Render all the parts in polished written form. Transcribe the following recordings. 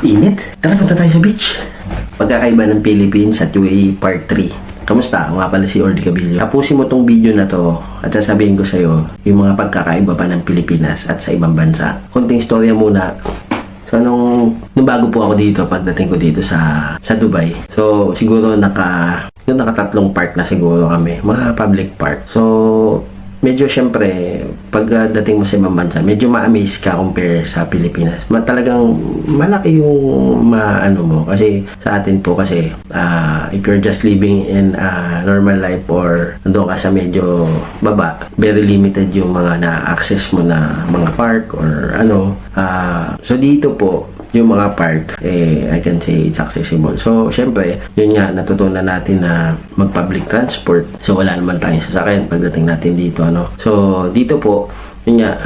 Init. Tara, punta tayo sa beach. Pagkakaiba ng Philippines at UAE Part 3. Kamusta? Ako nga pala si Orly Cabillo. Tapusin mo tong video na to at sasabihin ko sa'yo yung mga pagkakaiba pa ng Pilipinas at sa ibang bansa. Konting storya muna. So, nung bago po ako dito, pagdating ko dito sa Dubai. So, siguro nakatatlong park na siguro kami. Mga public park. So, medyo syempre, pagdating mo sa ibang bansa, medyo ma-amaze ka compare sa Pilipinas. Talagang malaki yung maano mo. Kasi sa atin po kasi, if you're just living in a normal life or nandun ka sa medyo baba, very limited yung mga na-access mo na mga park or ano. So dito po, yung mga park, I can say it's accessible. So, syempre, yun nga, natutunan natin na mag-public transport. So, wala naman tayong sasakyan pagdating natin dito, ano. So, dito po, yun nga,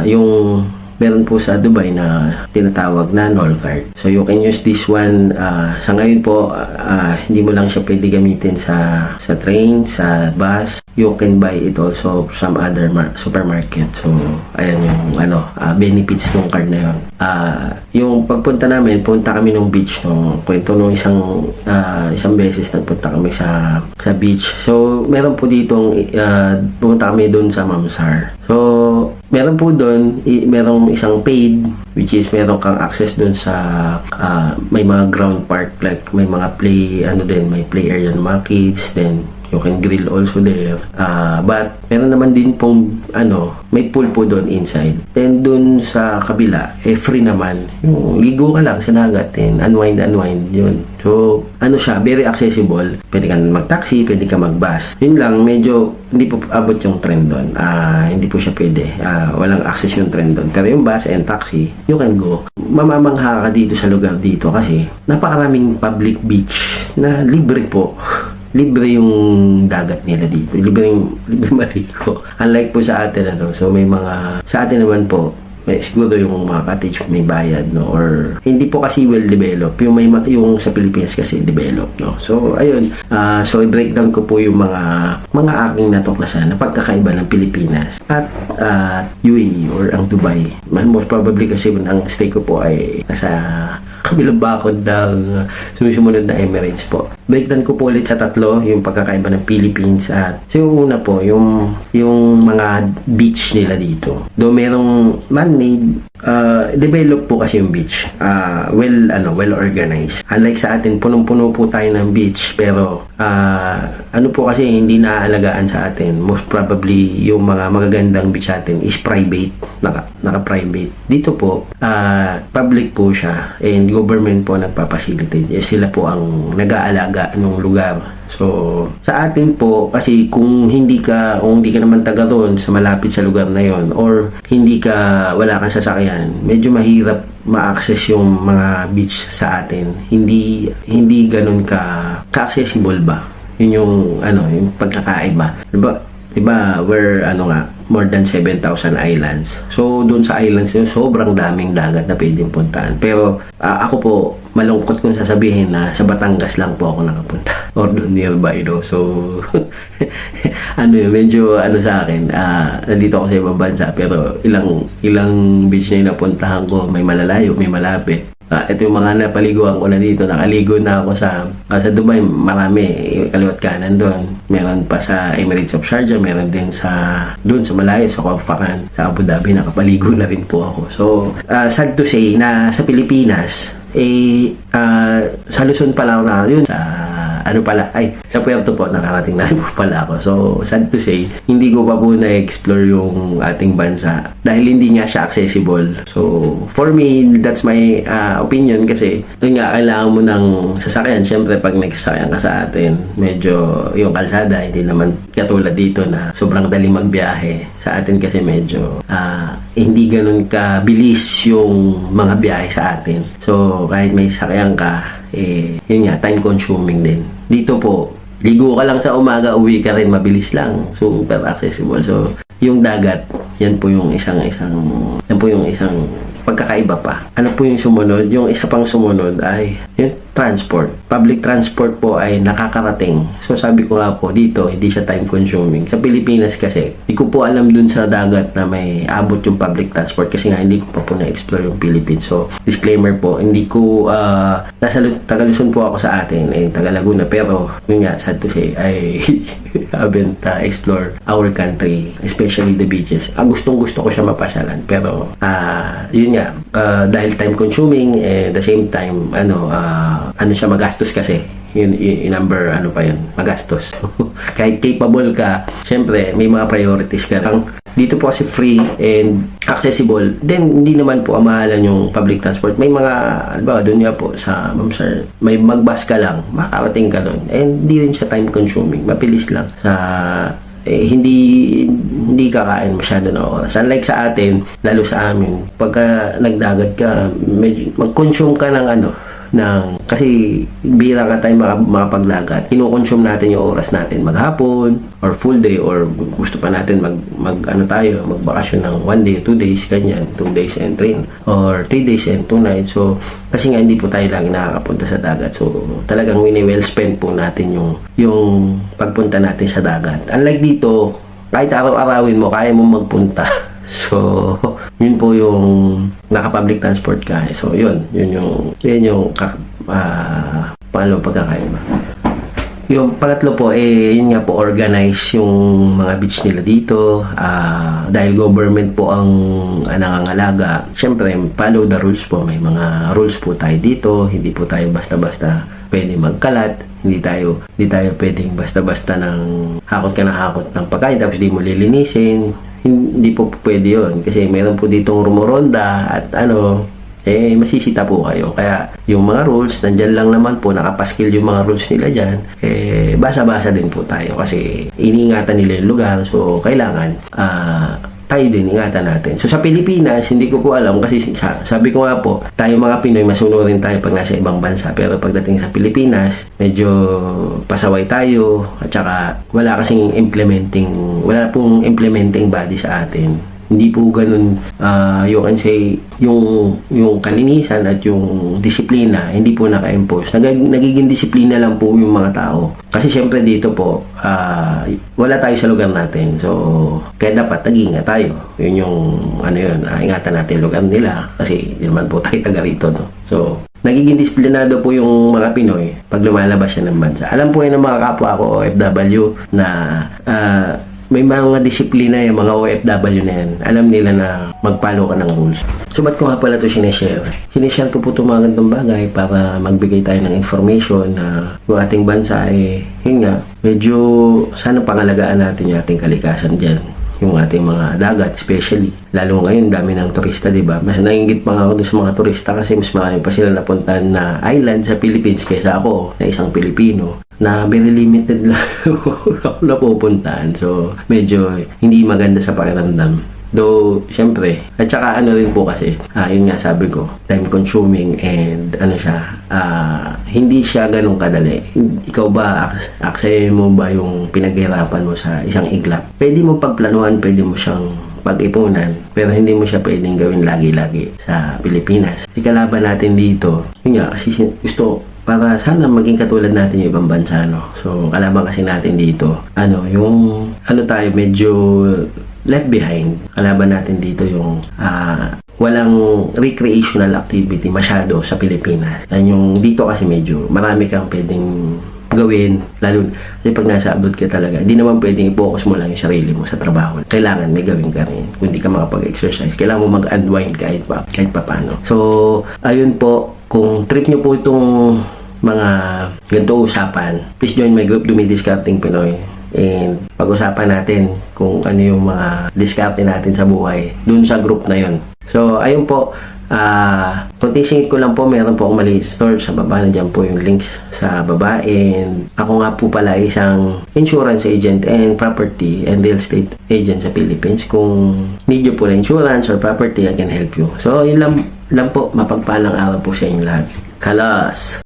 yung meron po sa Dubai na tinatawag na Nol card. So, you can use this one. Sa ngayon po, hindi mo lang siya pwede gamitin sa train, sa bus. You can buy it also some other supermarket. So, ayan yung benefits ng card na yun. Yung pagpunta namin, punta kami ng beach nung kwento nung isang beses nagpunta kami sa beach. So, meron po ditong pupunta kami doon sa Mamsar. So, meron po doon, merong isang paid, which is meron kang access doon sa may mga ground park, like may mga may play area ng mga kids, then you can grill also there. But meron naman din pong may pool po doon inside. Then doon sa kabila, free naman. Yung ligo ka lang sa dagat, then unwind yun. So, siya, very accessible. Pwede ka mag-taxi, pwede ka mag-bus. Yun lang, medyo hindi po abot yung trend doon. Hindi po siya pwede. Walang access yung trend doon. Pero yung bus and taxi, you can go. Mamamangha ka dito sa lugar dito kasi napakaraming public beach na libre po. Libre yung dagat nila dito. Libre maligo. Unlike po sa atin, So, may mga, sa atin naman po, siguro yung mga cottage may bayad, no? Or, hindi po kasi well-developed. Yung sa Pilipinas kasi developed, no? So, ayun. So, i-breakdown ko po yung mga aking natuklasan na pagkakaiba ng Pilipinas at UAE or ang Dubai. Most probably kasi ang stay ko po ay nasa kabilang bakod ng sumusunod na Emirates po. Breakdown ko po ulit sa tatlo yung pagkakaiba ng Philippines at so yung una po, yung mga beach nila dito. Do merong man-made, develop po kasi yung beach. Well organized. Unlike sa atin, punong-puno po tayo ng beach pero po kasi hindi naaalagaan sa atin. Most probably yung mga magagandang beach natin is private, naka-private. Dito po, public po siya and government po nagpapacilitate. Sila po ang nag-aalaga ng lugar. So, sa atin po, kasi kung hindi ka naman taga doon sa malapit sa lugar na yon or wala kang sasakyan, medyo mahirap ma-access yung mga beach sa atin. Hindi ganun ka-accessible ba? Yun yung pagkakaiba. Diba, we're more than 7,000 islands. So, doon sa islands yun, sobrang daming dagat na pwedeng puntahan. Pero, ako po, malungkot kung sasabihin na sa Batangas lang po ako nakapunta. Or doon nearby, no? So, medyo sa akin, nandito ako sa ibang bansa, pero ilang beach na napuntahan ko, may malalayo, may malapit. Ito yung mga napaliguan ko na dito. Nakaligo na ako sa Dubai. Marami. Kaliwat kanan doon. Meron pa sa Emirates of Sharjah. Meron din doon sa malayo, sa Corfacan, sa Abu Dhabi. Nakapaligo na rin po ako. So, sad to say na sa Pilipinas, sa Luzon pala ako na yun. Sa Puerto po, nakarating na po pala ako. So, sad to say, hindi ko pa po na-explore yung ating bansa dahil hindi nga siya accessible. So, for me, that's my opinion kasi yun nga, kailangan mo ng sasakyan. Siyempre, pag nagsasakyan ka sa atin, medyo yung kalsada, hindi naman katulad dito na sobrang dali magbiyahe. Sa atin kasi medyo hindi ganun kabilis yung mga biyahe sa atin. So, kahit may sasakyan ka, yun nga, time consuming din. Dito po, ligo ka lang sa umaga, uwi ka rin, mabilis lang, super accessible. So, yung dagat, yan po yung isang pagkakaiba pa. Ano po yung sumunod? Yung isa pang sumunod ay yung transport. Public transport po ay nakakarating. So sabi ko nga po dito, hindi siya time consuming. Sa Pilipinas kasi, hindi ko po alam dun sa dagat na may abot yung public transport kasi nga hindi ko pa po na-explore yung Philippines. So disclaimer po, hindi ko nasa Taga-Luzon po ako sa atin, taga Laguna, pero yun nga, sad to say, I haven't explored our country, especially the beaches. Gustong gusto ko siya mapasyalan, pero yun nga, dahil time consuming, the same time, ano siya, magastos kasi. Yun, number, ano pa yun, magastos. Kahit capable ka, syempre, may mga priorities ka. Dito po kasi free and accessible, then hindi naman po amahalan yung public transport. May mga, alba, doon nga po sa Mamsar, may magbus ka lang, makarating ka doon. And hindi rin siya time consuming, mapilis lang. Hindi kakain masyado na oras. Unlike sa atin, lalo sa amin, pagka nagdagat ka, mag-consume ka ng kasi bira ka tayo makapaglagat. Kinukonsume natin yung oras natin maghapon or full day, or gusto pa natin magbakasyon ng 1 day, 2 days, ganyan, 2 days and 3 or 3 days and 2 nights. So kasi nga hindi po tayo lagi nakakapunta sa dagat. So talagang well spend po natin yung pagpunta natin sa dagat. Unlike dito, kahit araw-arawin mo, kaya mo magpunta. So, yun po yung naka-public transport ka. So, yun yung pangalawang pagkakaiba. Yung pangatlo po, yun nga po, organize yung mga beach nila dito. Dahil government po ang nangangalaga. Siyempre, follow the rules po. May mga rules po tayo dito. Hindi po tayo basta-basta pwede magkalat. Hindi tayo pwedeng basta-basta hakot ng pagkain tapos di mo lilinisin. Hindi po pwede yun kasi meron po ditong rumoronda at masisita po kayo. Kaya yung mga rules, nandyan lang naman po, nakapaskil yung mga rules nila dyan, basa-basa din po tayo kasi iniingatan nila yung lugar. So kailangan tayo din ingatan natin. So sa Pilipinas, hindi ko po alam kasi sabi ko nga po, tayo mga Pinoy, masunurin tayo pag nasa ibang bansa. Pero pagdating sa Pilipinas, medyo pasaway tayo at saka wala pong implementing body sa atin. Hindi po ganun, you can say, yung kalinisan at yung disiplina, hindi po naka-impose. Nagiging disiplina lang po yung mga tao. Kasi syempre dito po, wala tayo sa lugar natin. So, kaya dapat nag-iingat tayo. Yun yung, ingatan natin yung lugar nila. Kasi, hindi naman po tayo taga rito, no? So, nagiging disiplinado po yung mga Pinoy pag lumalabas siya ng bansa. Alam po yun ng mga kapwa ko, OFW, na may mga disiplina yung mga OFW na yan. Alam nila na mag-follow ka ng rules. So, ba't ko nga pala ito sineshare? Sineshare ko po itong mga gandong bagay para magbigay tayo ng information na yung ating bansa yun nga, medyo sana pangalagaan natin yung ating kalikasan dyan. Yung ating mga dagat, especially. Lalo ngayon, dami ng turista, diba? Mas nainggit pa nga ako sa mga turista kasi mas marami pa sila napuntahan na island sa Philippines kaysa ako, na isang Pilipino, na very limited lang ako napupuntahan. So, medyo hindi maganda sa pakiramdam. Though, syempre, at saka rin po kasi, yun nga sabi ko, time consuming and hindi siya ganun kadali. Ikaw ba, aksayin mo ba yung pinaghirapan mo sa isang iglap? Pwede mo pagplanuhan, pwede mo siyang pag-ipunan, pero hindi mo siya pwedeng gawin lagi-lagi sa Pilipinas. Si kalaban natin dito, yun nga, kasi gusto, para sana maging katulad natin yung ibang bansa, no? So, kalaban kasi natin dito, tayo medyo left behind. Kalaban natin dito yung walang recreational activity masyado sa Pilipinas. Yan yung dito kasi medyo marami kang pwedeng gawin, lalo kasi pag nasa abroad ka talaga, hindi naman pwedeng i-focus mo lang yung sarili mo sa trabaho. Kailangan may gawin ka rin. Kung hindi ka makapag-exercise, kailangan mo mag-unwind kahit pa paano. So, ayun po, kung trip nyo po itong mga ganito usapan, please join my group, Dumidiscarding Pinoy. And pag-usapan natin kung ano yung mga diskarte natin sa buhay dun sa group na yun. So, ayun po, konting singit ko lang po, meron po akong maliit store sa baba, nandiyan po yung links sa baba. And ako nga po pala isang insurance agent and property and real estate agent sa Philippines. Kung need nyo po na insurance or property, I can help you. So, yun lang po, mapagpalang araw po sa inyo lahat. Kalas!